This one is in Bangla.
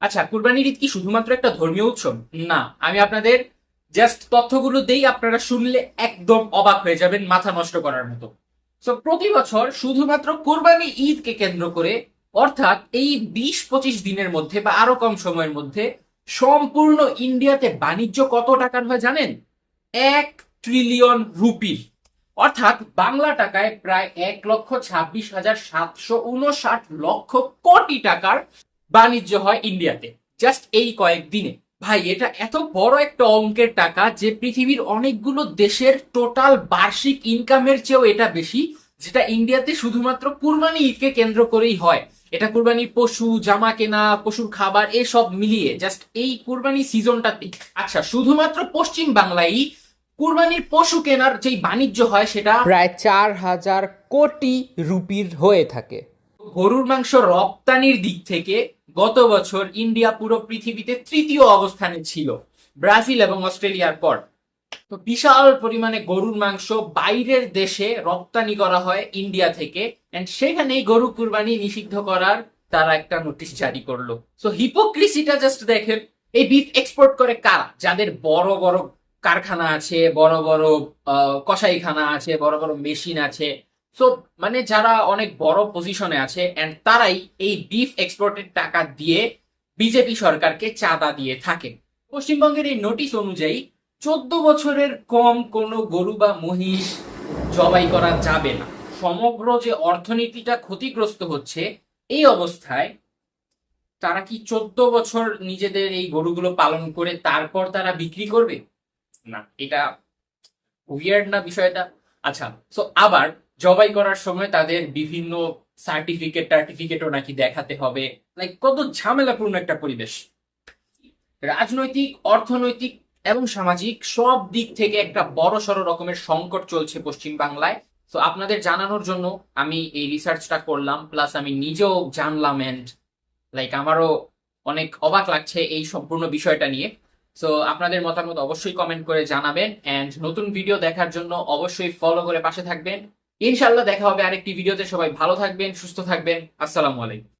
আচ্ছা, কুরবানির ঈদ কি শুধুমাত্র একটা ধর্মীয় উৎসব? না, আমি আপনাদের জাস্ট তথ্যগুলো দেই, আপনারা শুনলে একদম অবাক হয়ে যাবেন, মাথা নষ্ট করার মতো। তো প্রতি বছর শুধুমাত্র কুরবানি ঈদকে কেন্দ্র করে, অর্থাৎ এই 20-25 দিনের মধ্যে বা আরো কম সময়ের মধ্যে সম্পূর্ণ ইন্ডিয়াতে বাণিজ্য কত টাকার হয় জানেন? 1 ট্রিলিয়ন রুপির। অর্থাৎ বাংলা টাকায় প্রায় 1,26,759 লক্ষ কোটি টাকার বাণিজ্য হয় ইন্ডিয়াতে জাস্ট এই কয়েকদিনে। ভাই, এটা এত বড় একটা অঙ্কের টাকা যে পৃথিবীর অনেকগুলো দেশের টোটাল বার্ষিক ইনকামের চেয়েও এটা বেশি, যেটা ইন্ডিয়াতে শুধুমাত্র কুরবানি ঈদকে কেন্দ্র করেই হয়। এটা কুরবানির পশু, জামা কেনা, পশুর খাবার এসব মিলিয়ে জাস্ট এই কুরবানি সিজনটাতে। আচ্ছা, শুধুমাত্র পশ্চিম বাংলায় কুরবানির পশু কেনার যেই বাণিজ্য হয় সেটা প্রায় 4,000 কোটি রুপির হয়ে থাকে। গরুর মাংস রপ্তানির দিক থেকে গত বছর ইন্ডিয়া পুরো পৃথিবীতে তৃতীয় অবস্থানে ছিল, ব্রাজিল এবং অস্ট্রেলিয়ার পর। তো বিশাল পরিমাণে গরুর মাংস বাইরের দেশে রপ্তানি করা হয় ইন্ডিয়া থেকে, এন্ড সেখানেই গরু কুরবানি নিষিদ্ধ করার তারা একটা নোটিশ জারি করলো। সো হিপোক্রিসিটা জাস্ট দেখেন। এই বিফ এক্সপোর্ট করে কারা? যাদের বড় বড় কারখানা আছে, বড় বড় কসাইখানা আছে, বড় বড় মেশিন আছে। সো মানে যারা অনেক বড় পজিশনে আছে, এন্ড তারাই এই বিফ এক্সপোর্টের টাকা দিয়ে বিজেপি সরকারকে চাঁদা দিয়ে থাকে। পশ্চিমবঙ্গের এই নোটিশ অনুযায়ী 14 বছরের কম কোনো গরু বা মহিষ জবাই করা যাবে না। সমগ্র যে অর্থনীতিটা ক্ষতিগ্রস্ত হচ্ছে, এই অবস্থায় তারা কি 14 বছর নিজেদের এই গরুগুলো পালন করে তারপর তারা বিক্রি করবে? না, এটা উইয়ার্ড না বিষয়টা? আচ্ছা, সো আবার জবাই করার সময় তাদের বিভিন্ন সার্টিফিকেটও নাকি দেখাতে হবে। লাইক কত ঝামেলাপূর্ণ একটা পরিবেশ। রাজনৈতিক, অর্থনৈতিক এবং সামাজিক সব দিক থেকে একটা বড় সড় রকমের সংকট চলছে পশ্চিম বাংলায়। তো আপনাদের জানানোর জন্য আমি এই রিসার্চটা করলাম, প্লাস আমি নিজেও জানলাম, এন্ড লাইক আমারও অনেক অবাক লাগছে এই সম্পূর্ণ বিষয়টা নিয়ে। সো আপনাদের মতামত অবশ্যই কমেন্ট করে জানাবেন, এন্ড নতুন ভিডিও দেখার জন্য অবশ্যই ফলো করে পাশে থাকবেন। ইনশাল্লাহ দেখা হবে আরেকটি ভিডিওতে। সবাই ভালো থাকবেন, সুস্থ থাকবেন। আসসালামু আলাইকুম।